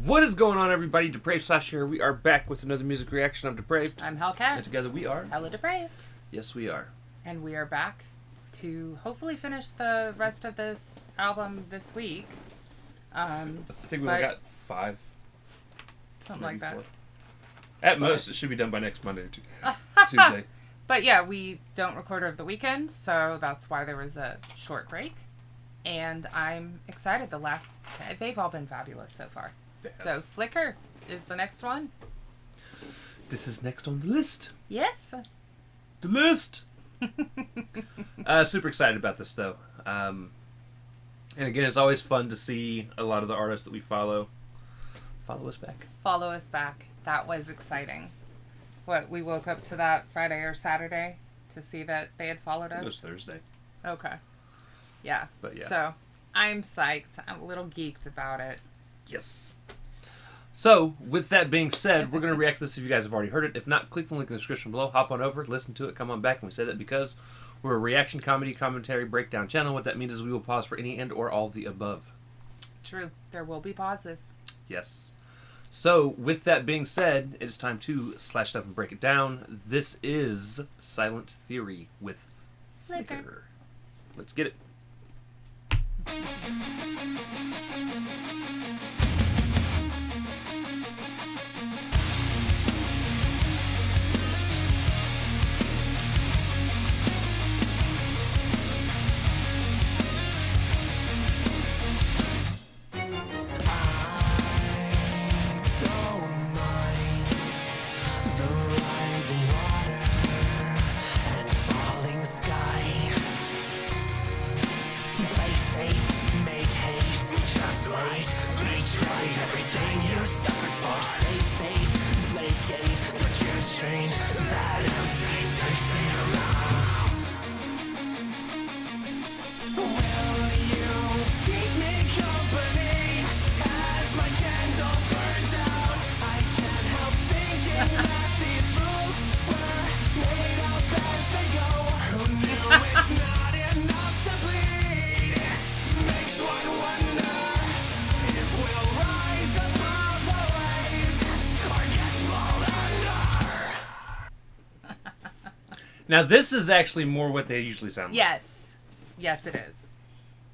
What is going on, everybody? Depraved Slash here. We are back with another music reaction. I'm Depraved. I'm Hellcat. And together we are HellaDepraved. Yes, we are. And we are back to hopefully finish the rest of this album this week. I think we only got 5. Something like that. 4. At most, it should be done by next Monday or Tuesday. But yeah, we don't record over the weekend, so that's why there was a short break. And I'm excited. They've all been fabulous so far. So Flicker is the next one. This is next on the list. Yes. The list. Super excited about this, though. And again, it's always fun to see a lot of the artists that we follow us back. Follow us back. That was exciting. We woke up to that Friday or Saturday to see that they had followed us? It was Thursday. Okay. Yeah. But yeah. So, I'm psyched. I'm a little geeked about it. Yes. So, with that being said, we're going to react to this if you guys have already heard it. If not, click the link in the description below. Hop on over, listen to it, come on back. And we say that because we're a reaction, comedy, commentary, breakdown channel. What that means is we will pause for any and or all of the above. True. There will be pauses. Yes. So, with that being said, it is time to slash stuff and break it down. This is Silent Theory with Flicker. Let's get it. Now, this is actually more what they usually sound like. Yes. Yes, it is.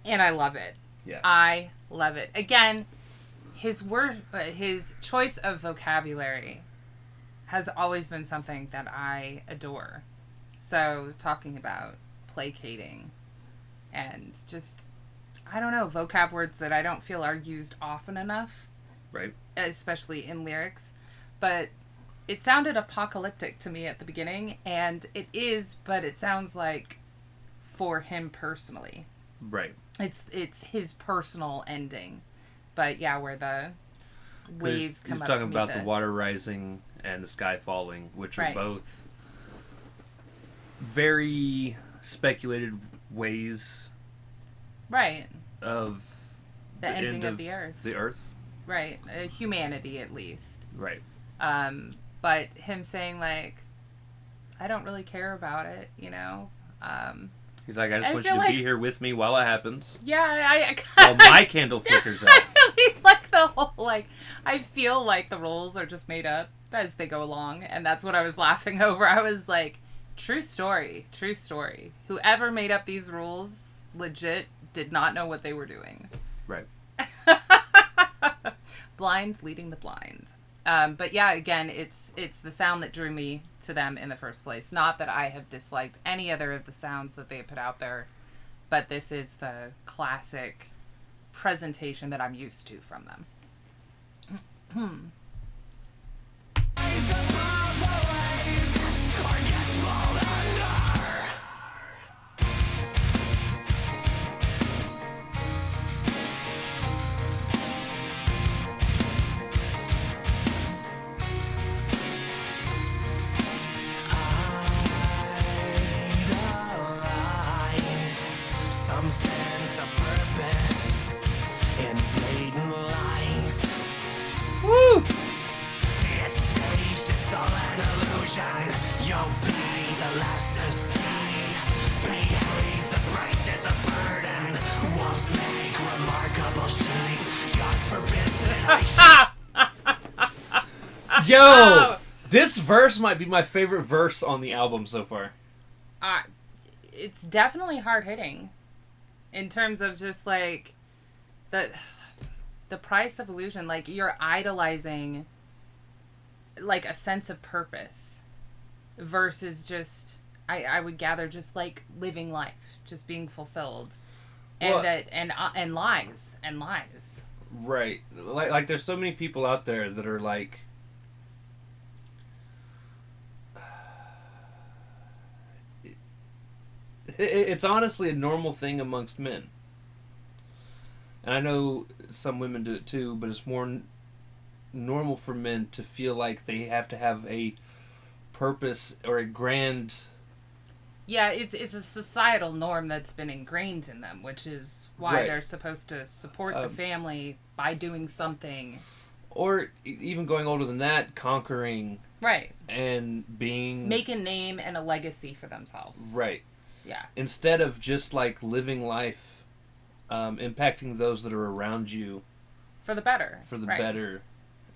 And I love it. Yeah. I love it. Again, his choice of vocabulary has always been something that I adore. So, talking about placating and just, I don't know, vocab words that I don't feel are used often enough. Right. Especially in lyrics. But it sounded apocalyptic to me at the beginning, and it is, but it sounds like for him personally. Right. It's his personal ending. But yeah, where the waves come up. He's talking about the water rising and the sky falling, which are both very speculated ways. Right. Of the ending of the earth. The earth. Right. Humanity, at least. Right. But him saying, like, I don't really care about it, you know? He's like, I just want you to be here with me while it happens. Yeah, while my candle flickers out. I really like the whole, like, I feel like the rules are just made up as they go along, and that's what I was laughing over. I was like, true story. Whoever made up these rules, legit, did not know what they were doing. Right. Blind leading the blind. But yeah, again, it's the sound that drew me to them in the first place. Not that I have disliked any other of the sounds that they put out there, but this is the classic presentation that I'm used to from them. Some sense of purpose in blatant lies. Woo! Yo! This verse might be my favorite verse on the album so far. It's definitely hard-hitting. In terms of just, like, the price of illusion. Like, you're idolizing, like, a sense of purpose. Versus just, I would gather, just, like, living life. Just being fulfilled. And Well, and lies. And lies. Right. Like, there's so many people out there that are, like... It's honestly a normal thing amongst men. And I know some women do it too, but it's more normal for men to feel like they have to have a purpose or a grand... Yeah, it's a societal norm that's been ingrained in them, which is why Right. they're supposed to support the family by doing something. Or even going older than that, conquering Right. and being... Make a name and a legacy for themselves. Right. Yeah. Instead of just, like, living life, impacting those that are around you. For the better. For the right. better.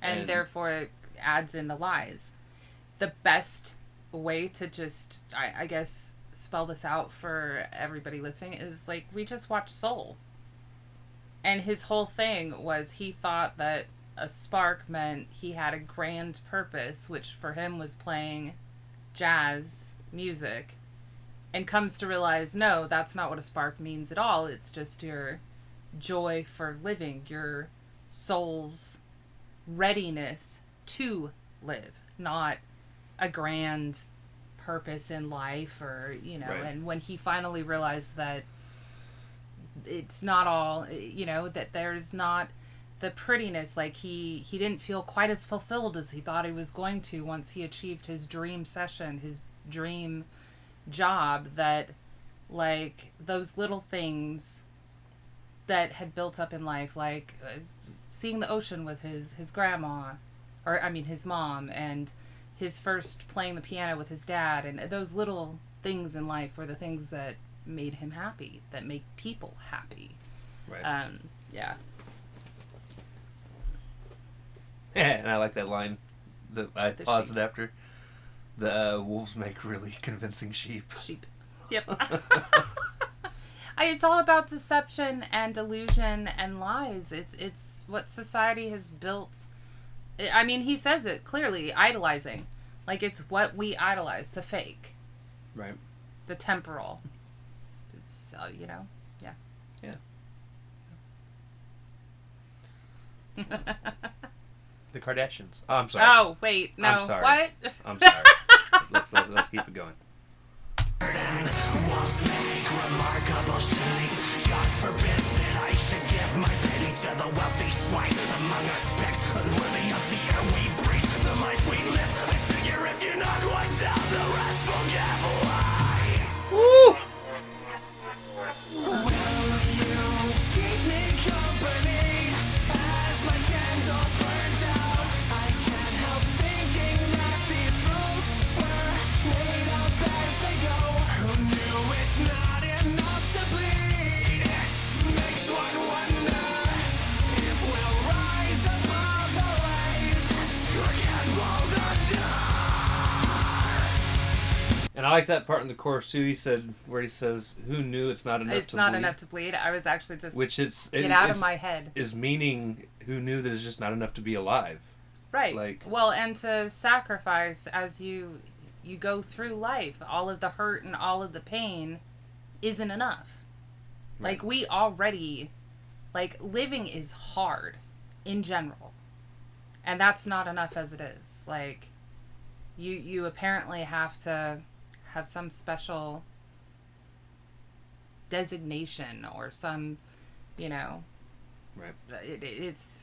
And therefore it adds in the lies. The best way to just, I guess, spell this out for everybody listening is, like, we just watched Soul. And his whole thing was he thought that a spark meant he had a grand purpose, which for him was playing jazz music. And comes to realize, no, that's not what a spark means at all. It's just your joy for living, your soul's readiness to live, not a grand purpose in life or, you know, Right. And when he finally realized that it's not all, you know, that there's not the prettiness, like he didn't feel quite as fulfilled as he thought he was going to once he achieved his dream session, his dream job, that, like, those little things that had built up in life, like seeing the ocean with his grandma, or I mean his mom, and his first playing the piano with his dad, and those little things in life were the things that made him happy, that make people happy. Right. Yeah. And I like that line that I The paused sheep. it after. The wolves make really convincing sheep. Sheep. Yep. It's all about deception and illusion and lies. It's what society has built. I mean, he says it clearly, idolizing. Like, it's what we idolize, the fake, Right. the temporal. It's, you know, yeah. Yeah. The Kardashians. Oh, I'm sorry. Oh, wait, no. I'm sorry. What? I'm sorry. let's keep it going. Walls make remarkable shape. God forbid that I should give my pity to the wealthy swine among us specks, unworthy of the air we breathe, the life we live. I figure if you knock one down, the rest will give way. Woo! Will you keep me company as my candle burns out? I can't help thinking that these rules were made up as they go. Who knew it's not enough to bleed? It makes one wonder if we'll rise above the waves or get rolled under. And I like that part in the chorus too. He said, where he says, "Who knew it's not enough It's to not bleed?" enough to bleed. I was actually just Which it's get out of it's- my head. is meaning who knew that it's just not enough to be alive. Right. Like- well, and to sacrifice as you go through life, all of the hurt and all of the pain isn't enough. Like, we already, like, living is hard in general. And that's not enough as it is. Like, you apparently have to have some special designation or some, you know, Right. it's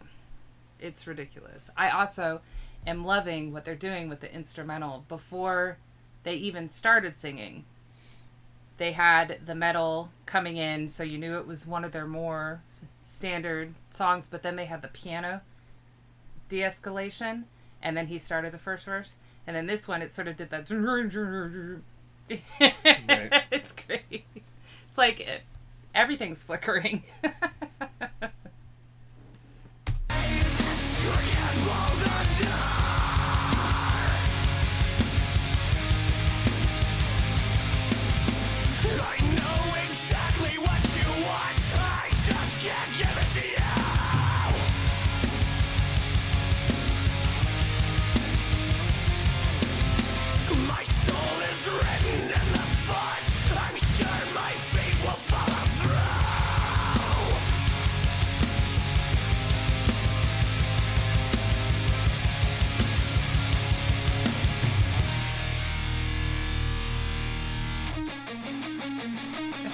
ridiculous. I also am loving what they're doing with the instrumental. Before they even started singing, they had the metal coming in, so you knew it was one of their more standard songs, but then they had the piano de-escalation, and then he started the first verse, and then this one, it sort of did that. Right. It's great. It's like everything's flickering.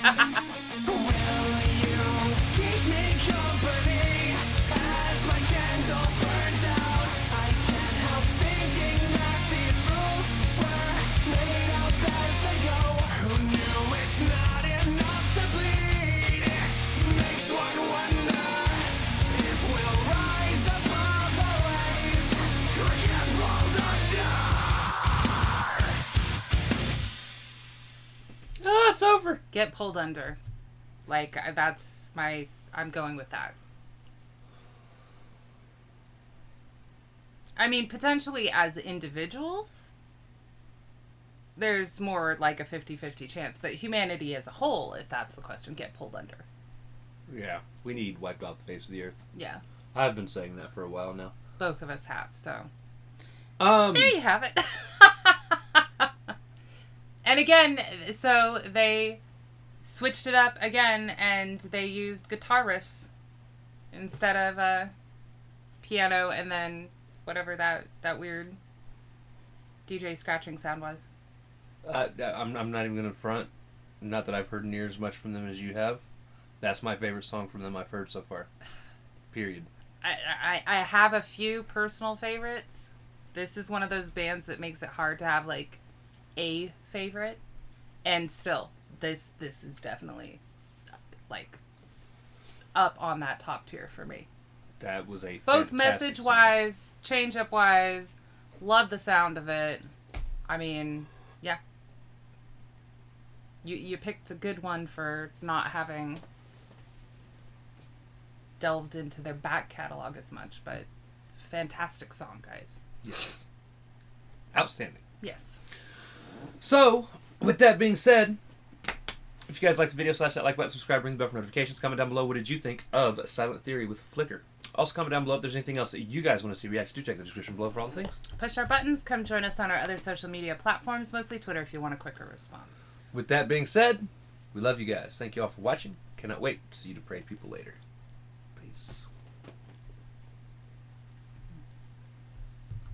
Keep me company as my candle burns out. I can't help thinking that these rules were made up as they go. Who knew it's not enough to bleed? It makes one wonder if we'll rise above the waves or get pulled under. Oh, it's over. Get pulled under. Like, that's my... I'm going with that. I mean, potentially as individuals, there's more like a 50-50 chance. But humanity as a whole, if that's the question, get pulled under. Yeah, we need wiped off the face of the earth. Yeah. I've been saying that for a while now. Both of us have, so... There There you have it. And again, so they switched it up again, and they used guitar riffs instead of piano, and then whatever that weird DJ scratching sound was. I'm not even going to front. Not that I've heard near as much from them as you have. That's my favorite song from them I've heard so far. Period. I have a few personal favorites. This is one of those bands that makes it hard to have, like, a favorite. And still, this is definitely, like, up on that top tier for me. That was a Both fantastic message-wise, change-up-wise, love the sound of it. I mean, yeah. You picked a good one for not having delved into their back catalog as much, but fantastic song, guys. Yes. Outstanding. Yes. So, with that being said, if you guys liked the video, slash that like button, subscribe, ring the bell for notifications. Comment down below, what did you think of Silent Theory with Flicker? Also comment down below if there's anything else that you guys want to see react to. Check the description below for all the things. Push our buttons. Come join us on our other social media platforms, mostly Twitter if you want a quicker response. With that being said, we love you guys. Thank you all for watching. Cannot wait to see you depraved people later. Peace.